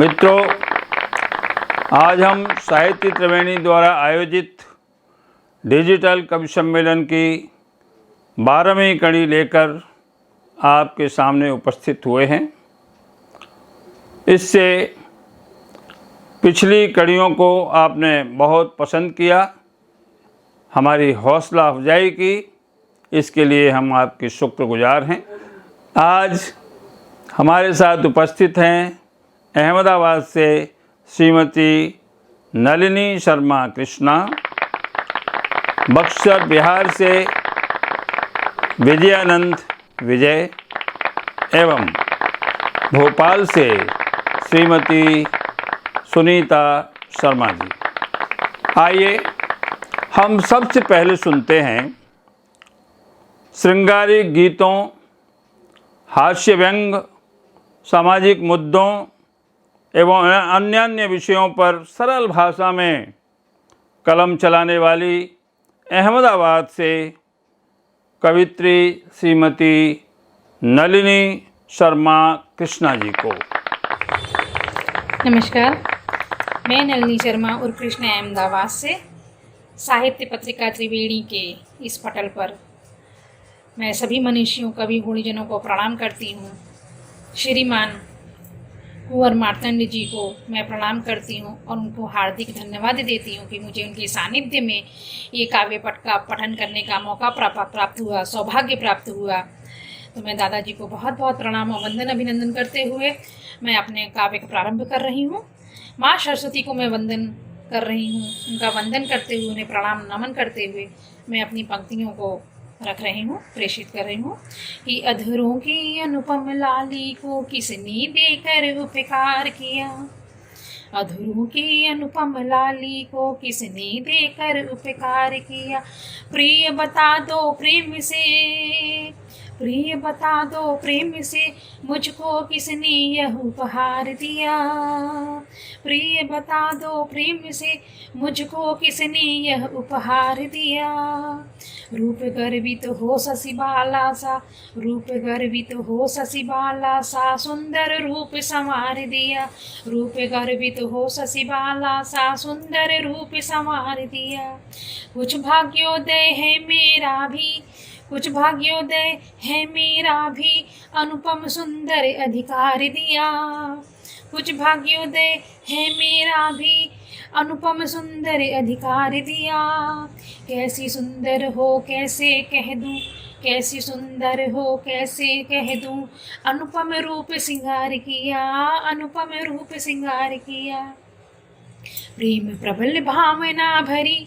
मित्रों, आज हम साहित्य त्रिवेणी द्वारा आयोजित डिजिटल कवि सम्मेलन की 12वीं कड़ी लेकर आपके सामने उपस्थित हुए हैं। इससे पिछली कड़ियों को आपने बहुत पसंद किया, हमारी हौसला अफजाई की, इसके लिए हम आपके शुक्रगुजार हैं। आज हमारे साथ उपस्थित हैं अहमदाबाद से श्रीमती नलिनी शर्मा कृष्णा, बक्सर बिहार से विजयानंद विजय एवं भोपाल से श्रीमती सुनीता शर्मा जी। आइए हम सबसे पहले सुनते हैं श्रृंगारिक गीतों, हास्य व्यंग, सामाजिक मुद्दों एवं अन्य विषयों पर सरल भाषा में कलम चलाने वाली अहमदाबाद से कवित्री श्रीमती नलिनी शर्मा कृष्णा जी को। नमस्कार, मैं नलिनी शर्मा और कृष्णा अहमदाबाद से साहित्य पत्रिका त्रिवेणी के इस पटल पर मैं सभी मनीषियों, कवि गुणीजनों को प्रणाम करती हूँ। श्रीमान कुंवर मार्तंड जी को मैं प्रणाम करती हूँ और उनको हार्दिक धन्यवाद देती हूँ कि मुझे उनके सानिध्य में ये काव्य पट का पठन करने का मौका प्राप्त हुआ, सौभाग्य प्राप्त हुआ। तो मैं दादाजी को बहुत बहुत प्रणाम और वंदन अभिनंदन करते हुए मैं अपने काव्य का प्रारंभ कर रही हूँ। माँ सरस्वती को मैं वंदन कर रही हूँ, उनका वंदन करते हुए, उन्हें प्रणाम नमन करते हुए मैं अपनी पंक्तियों को रख रही हूँ, प्रेषित कर रही हूँ कि अधरों की अनुपम लाली को किसने देकर उपकार किया। अधरों की अनुपम लाली को किसने देकर उपकार किया। प्रिय बता दो प्रेम से, प्रिय बता दो प्रेम से मुझको किसने यह उपहार दिया। प्रिय बता दो प्रेम से मुझको किसने यह उपहार दिया। रूप गर्वित हो शशि बाला सा, रूप गर्वित हो शशि बाला सा सुंदर रूप संवार दिया। रूप गर्वित हो शशि बाला सा सुंदर रूप संवार दिया। कुछ भाग्योदय है मेरा भी, कुछ भाग्योदय है मेरा भी अनुपम सुंदर अधिकार दिया। कुछ भाग्योदय है मेरा भी अनुपम सुंदर अधिकार दिया। कैसी सुंदर हो कैसे कह दूँ, कैसी सुंदर हो कैसे कह दूँ, अनुपम रूप सिंगार किया, अनुपम रूप सिंगार किया। प्रेम प्रबल भावना भरी,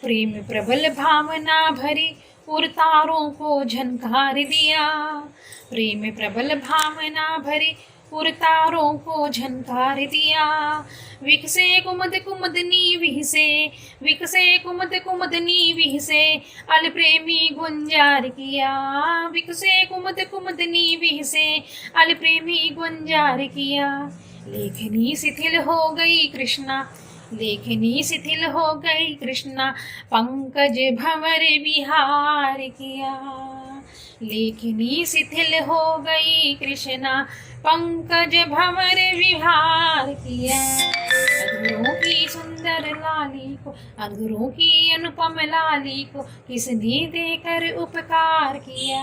प्रेम प्रबल भावना भरी और तारों को झनकार दिया। प्रेम प्रबल भावना भरी और तारों को झनकार दिया। विकसे कुमुद कुमुदनी विहसे, विकसे कुमुद कुमुदनी विहसे अल प्रेमी गुंजार किया। विकसे कुमुद कुमुदनी विहसे अल प्रेमी गुंजार किया। लेखनी शिथिल हो गई कृष्णा, लेखनी शिथिल हो गई कृष्णा पंकज भंवर विहार किया। लेखनी शिथिल हो गई कृष्णा पंकज भंवर विहार किया। अधरों की सुंदर लाली को, अधरों की अनुपम लाली को किसने देकर उपकार किया।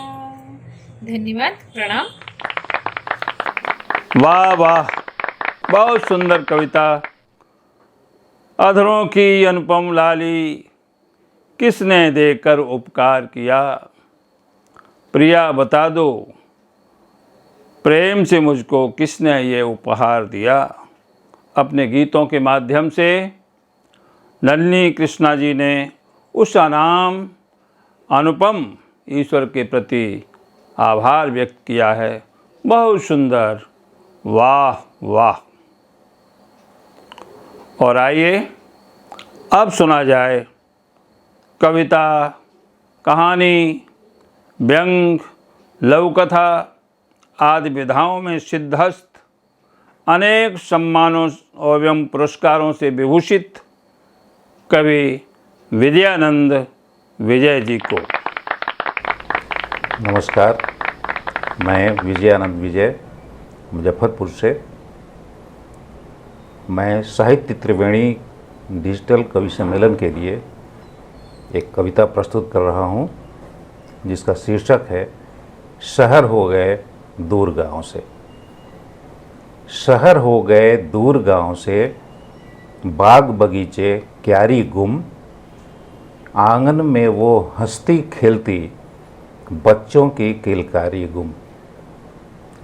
धन्यवाद, प्रणाम। वाह वाह, बहुत सुंदर कविता। अधरों की अनुपम लाली किसने देकर उपकार किया। प्रिया बता दो प्रेम से मुझको किसने ये उपहार दिया। अपने गीतों के माध्यम से नलिनी कृष्णा जी ने उस अनाम अनुपम ईश्वर के प्रति आभार व्यक्त किया है। बहुत सुंदर, वाह वाह। और आइए अब सुना जाए कविता, कहानी, व्यंग, लघुकथा आदि विधाओं में सिद्धस्त, अनेक सम्मानों एवं पुरस्कारों से विभूषित कवि विजयानंद विजय जी को। नमस्कार, मैं विजयानंद विजय मुजफ्फरपुर से मैं साहित्य त्रिवेणी डिजिटल कवि सम्मेलन के लिए एक कविता प्रस्तुत कर रहा हूँ, जिसका शीर्षक है शहर हो गए दूर गाँव से। शहर हो गए दूर गाँव से, बाग बगीचे क्यारी गुम, आंगन में वो हंसती खेलती बच्चों की किलकारी गुम।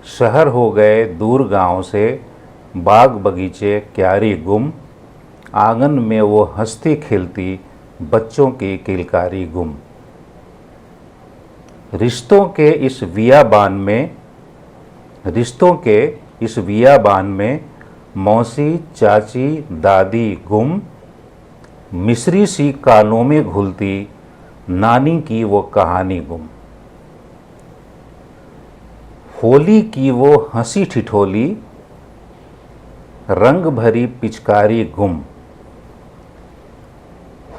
शहर हो गए दूर गाँव से, बाग बगीचे क्यारी गुम, आंगन में वो हंसती खेलती बच्चों की किलकारी गुम। रिश्तों के इस बियाबान में मौसी चाची दादी गुम, मिस्री सी कानों में घुलती नानी की वो कहानी गुम। होली की वो हंसी ठिठोली, रंग भरी पिचकारी गुम।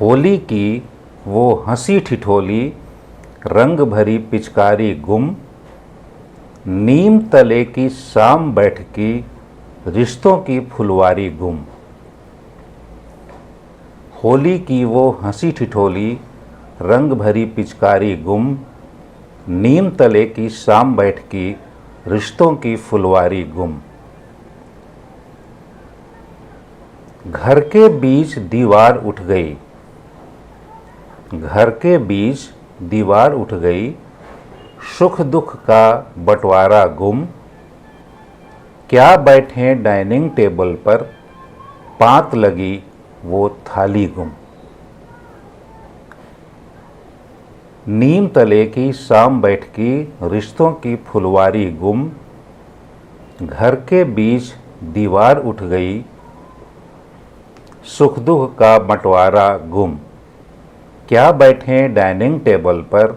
होली की वो हंसी ठिठोली, रंग भरी पिचकारी गुम। नीम तले की शाम बैठकी, रिश्तों की फुलवारी गुम। होली की वो हंसी ठिठोली, रंग भरी पिचकारी गुम। नीम तले की शाम बैठकी, रिश्तों की फुलवारी गुम। घर के बीच दीवार उठ गई, घर के बीच दीवार उठ गई, सुख दुख का बंटवारा गुम। क्या बैठे डाइनिंग टेबल पर, पात लगी वो थाली गुम। नीम तले की शाम बैठकी, रिश्तों की फुलवारी गुम। घर के बीच दीवार उठ गई, सुख दुख का बंटवारा गुम। क्या बैठे डाइनिंग टेबल पर,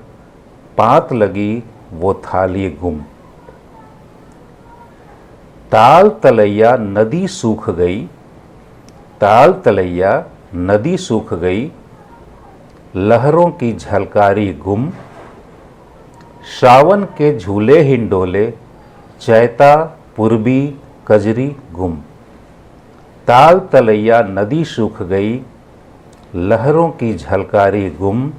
पात लगी वो थाली गुम। ताल तलैया नदी सूख गई, ताल तलैया नदी सूख गई, लहरों की झलकारी गुम। सावन के झूले हिंडोले, चैता पूर्वी कजरी गुम। ताल तलैया नदी सूख गई, लहरों की झलकारी गुम।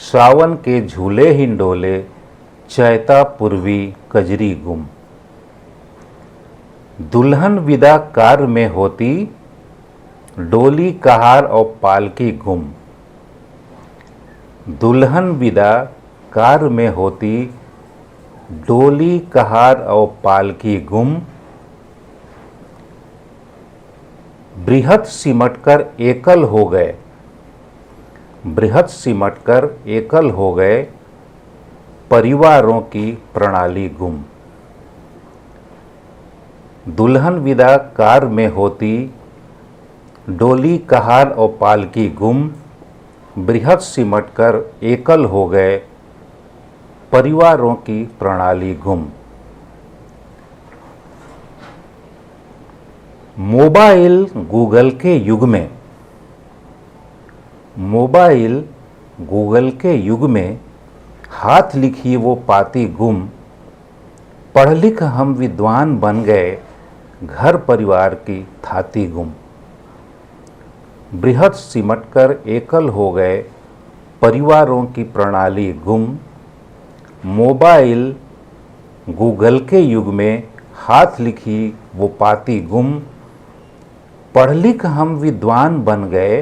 सावन के झूले हिंडोले, चैता पूर्वी कजरी गुम। दुल्हन विदा कार में होती, डोली कहार और पालकी गुम। दुल्हन विदा कार में होती, डोली कहार और पालकी गुम। बृहत सिमटकर एकल हो गए, बृहत सिमटकर एकल हो गए, परिवारों की प्रणाली गुम। दुल्हन विदा कार में होती, डोली कहार और पालकी गुम। बृहत सिमटकर एकल हो गए, परिवारों की प्रणाली गुम। मोबाइल गूगल के युग में, मोबाइल गूगल के युग में, हाथ लिखी वो पाती गुम। पढ़ लिख हम विद्वान बन गए, घर परिवार की थाती गुम। बृहत सिमटकर एकल हो गए, परिवारों की प्रणाली गुम। मोबाइल गूगल के युग में, हाथ लिखी वो पाती गुम। पढ़ लिख हम विद्वान बन गए,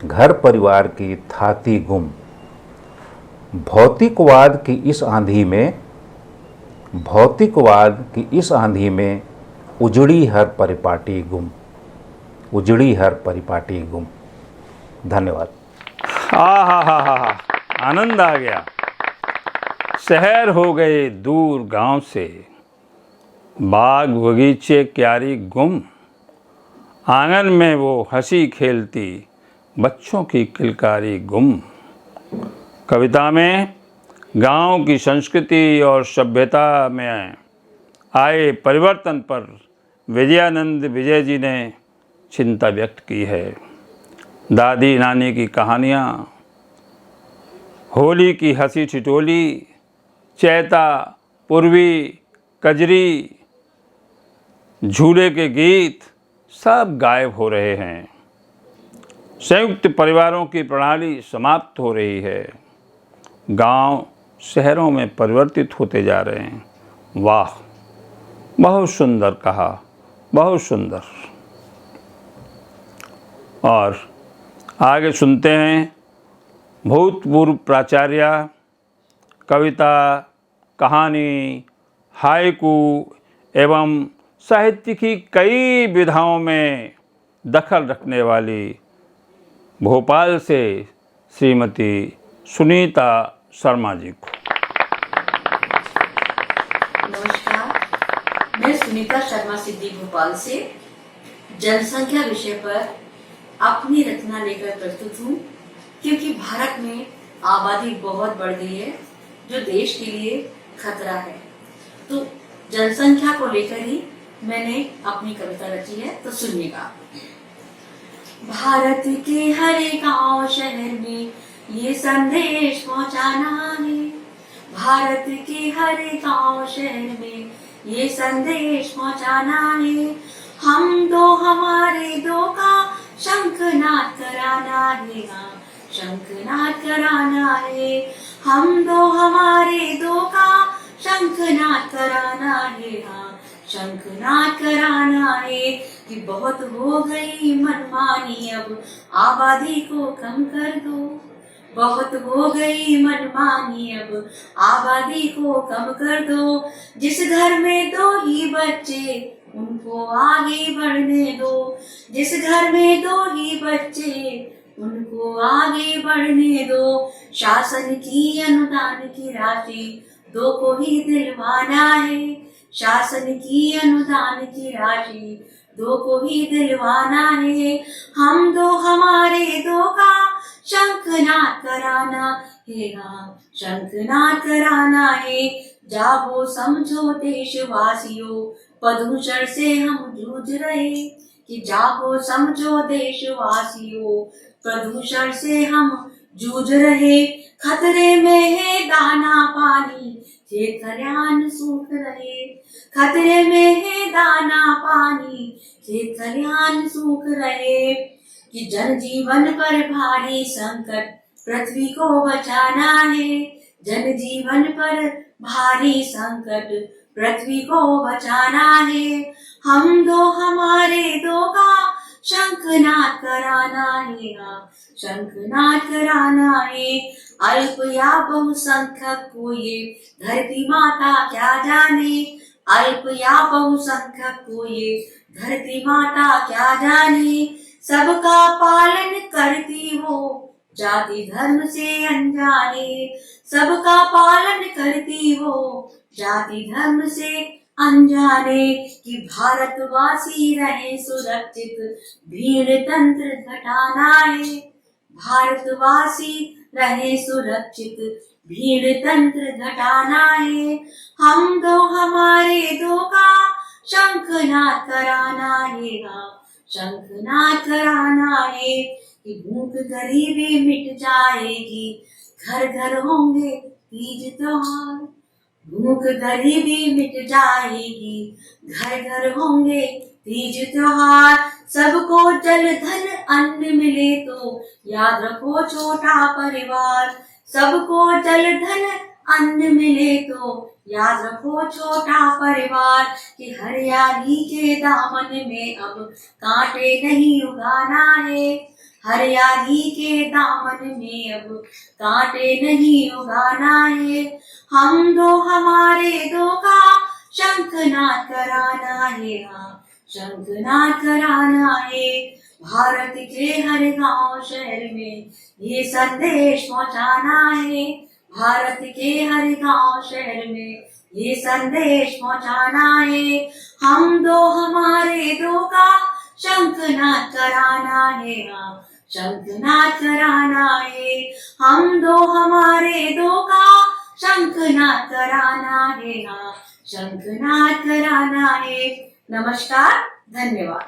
घर परिवार की थाती गुम। भौतिकवाद की इस आंधी में, भौतिकवाद की इस आंधी में, उजड़ी हर परिपाटी गुम, उजड़ी हर परिपाटी गुम। धन्यवाद। हा, आनंद आ गया। शहर हो गए दूर गांव से, बाग बगीचे क्यारी गुम। आंगन में वो हंसी खेलती, बच्चों की किलकारी गुम। कविता में गांव की संस्कृति और सभ्यता में आए परिवर्तन पर विजयानंद विजय जी ने चिंता व्यक्त की है। दादी नानी की कहानियाँ, होली की हंसी ठिठोली, चैता पूर्वी कजरी, झूले के गीत, सब गायब हो रहे हैं। संयुक्त परिवारों की प्रणाली समाप्त हो रही है। गांव शहरों में परिवर्तित होते जा रहे हैं। वाह, बहुत सुंदर कहा, बहुत सुंदर। और आगे सुनते हैं भूतपूर्व प्राचार्य कविता, कहानी, हाइकू एवं साहित्य की कई विधाओं में दखल रखने वाली भोपाल से श्रीमती सुनीता शर्मा जी को। नमस्कार, मैं सुनीता शर्मा सिद्धि भोपाल से जनसंख्या विषय पर अपनी रचना लेकर प्रस्तुत हूँ। क्योंकि भारत में आबादी बहुत बढ़ गई है जो देश के लिए खतरा है, तो जनसंख्या को लेकर ही मैंने अपनी कविता रची है, तो सुनिएगा। भारत के हर गांव शहर में ये संदेश पहुंचाना है। भारत के हर गांव शहर में ये संदेश पहुंचाना है। हम दो हमारे दो का शंखनाद कराना है। हाँ, शंखनाद कराना है। हम दो हमारे दो का शंखनाद कराना है। हाँ, शंखनाद कराना है कि बहुत हो गई मनमानी, अब आबादी को कम कर दो। बहुत हो गई मनमानी, अब आबादी को कम कर दो। जिस घर में दो ही बच्चे उनको आगे बढ़ने दो। जिस घर में दो ही बच्चे उनको आगे बढ़ने दो। शासन की अनुदान की राशि दो को ही दिलवाना है। शासन की अनुदान की राशि दो को ही दिलवाना है। हम दो हमारे दो का शंखनाद कराना है। हाँ, शंखनाद कराना है। जागो समझो देशवासियों, प्रदूषण से हम जूझ रहे। कि जागो समझो देशवासियों, प्रदूषण से हम जूझ रहे। खतरे में है दाना पानी, खेत खलिहान सूख रहे। खतरे में है दाना पानी, खेत खलिहान सूख रहे। कि जनजीवन पर भारी संकट, पृथ्वी को बचाना है। जनजीवन पर भारी संकट, पृथ्वी को बचाना है। हम दो हमारे दो का शंखनाद कराना है। हाँ, शंखनाद कराना है। अल्प या बहुसंख्यक को ये धरती माता क्या जाने। अल्प या बहुसंख्यक को ये धरती माता क्या जाने। सबका पालन करती वो जाति धर्म से अनजाने। सबका पालन करती वो जाति धर्म से अनजाने। कि भारतवासी रहे सुरक्षित, भीड़ तंत्र घटाना है। भारतवासी रहे सुरक्षित, भीड़ तंत्र घटाना है। हम दो हमारे दो का शंखनाद कराना है। हाँ, शंखनाद कराना है। कि भूख गरीबी मिट जाएगी, घर घर होंगे तीज त्योहार। भूख गरीबी मिट जाएगी, घर घर होंगे तीज त्योहार। सबको जल धन अन्न मिले तो याद रखो छोटा परिवार। सबको जल धन अन्न मिले तो याद रखो छोटा परिवार। कि हरियाली के दामन में अब कांटे नहीं उगाना है। हरियाली के दामन में अब कांटे नहीं उगाना है। हम दो हमारे दो का शंखनाद कराना है। हाँ, शंखनाद कराना है। भारत के हर गांव शहर में ये संदेश पहुंचाना है। भारत के हर गांव शहर में ये संदेश पहुंचाना है। हम दो हमारे दो का शंखनाद कराना है। हाँ, शंखनाद कराना है। हम दो हमारे दो का शंखनाद कराना है। हाँ, शंखनाद कराना है। नमस्कार, धन्यवाद।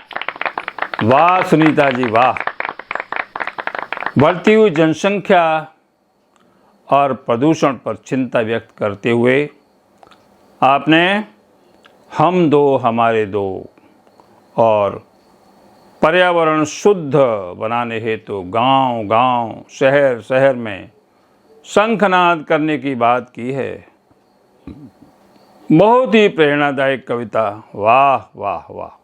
वाह सुनीता जी, वाह। बढ़ती हुई जनसंख्या और प्रदूषण पर चिंता व्यक्त करते हुए आपने हम दो हमारे दो और पर्यावरण शुद्ध बनाने हेतु गांव गांव शहर शहर में शंखनाद करने की बात की है। बहुत ही प्रेरणादायक कविता, वाह वाह वाह।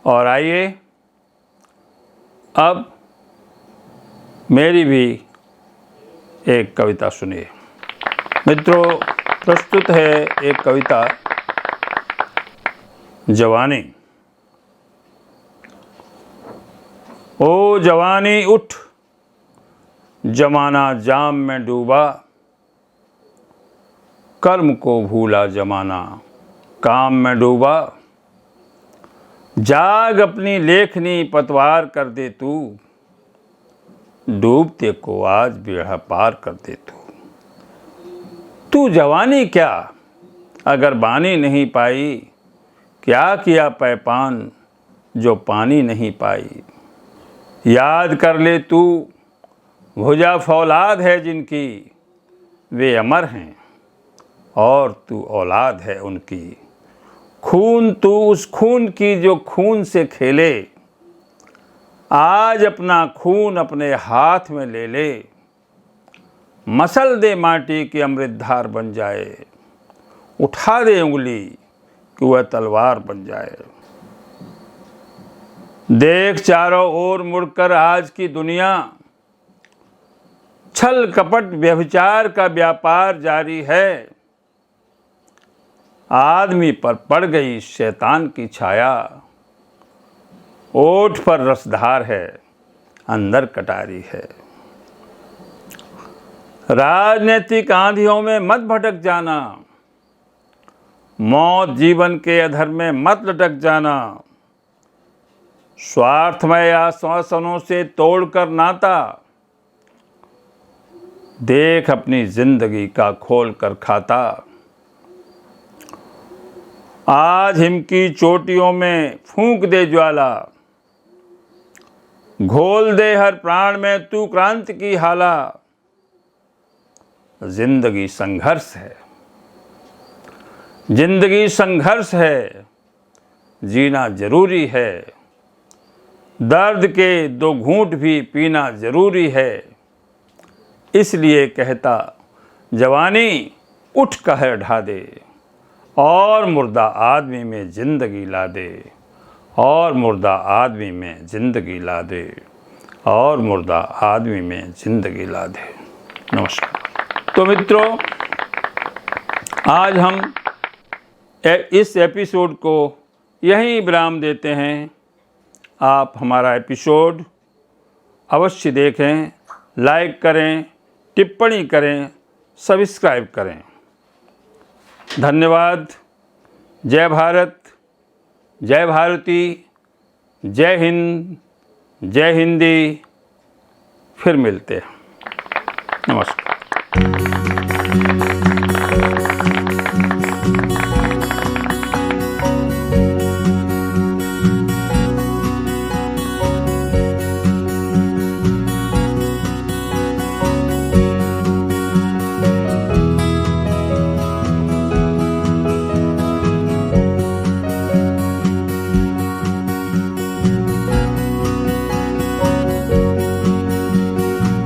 और आइए अब मेरी भी एक कविता सुनिए। मित्रों, प्रस्तुत है एक कविता जवानी। ओ जवानी उठ, जमाना जाम में डूबा, कर्म को भूला जमाना काम में डूबा। जाग अपनी लेखनी पतवार कर दे तू, डूबते को आज बेड़ा पार कर दे तू जवानी क्या अगर बानी नहीं पाई, क्या किया पैपान जो पानी नहीं पाई। याद कर ले तू भुजा फौलाद है जिनकी, वे अमर हैं और तू औलाद है उनकी। खून तू उस खून की जो खून से खेले, आज अपना खून अपने हाथ में ले ले। मसल दे माटी की अमृतधार बन जाए, उठा दे उंगली कि वह तलवार बन जाए। देख चारों ओर मुड़कर आज की दुनिया, छल कपट व्यभिचार का व्यापार जारी है। आदमी पर पड़ गई शैतान की छाया, ओठ पर रसधार है अंदर कटारी है। राजनीतिक आंधियों में मत भटक जाना, मौत जीवन के अधर में मत लटक जाना। स्वार्थमय आश्वासनों से तोड़कर नाता, देख अपनी जिंदगी का खोल कर खाता। आज हिम की चोटियों में फूंक दे ज्वाला, घोल दे हर प्राण में तू क्रांति की हाला। जिंदगी संघर्ष है, जिंदगी संघर्ष है, जीना जरूरी है। दर्द के दो घूंट भी पीना जरूरी है। इसलिए कहता जवानी उठ कहर ढा दे, और मुर्दा आदमी में जिंदगी ला दे, और मुर्दा आदमी में जिंदगी ला दे, और मुर्दा आदमी में जिंदगी ला दे। नमस्कार। तो मित्रों, आज हम इस एपिसोड को यहीं विराम देते हैं। आप हमारा एपिसोड अवश्य देखें, लाइक करें, टिप्पणी करें, सब्सक्राइब करें। धन्यवाद। जय भारत, जय भारती, जय हिंद, जय हिंदी। फिर मिलते हैं। नमस्कार।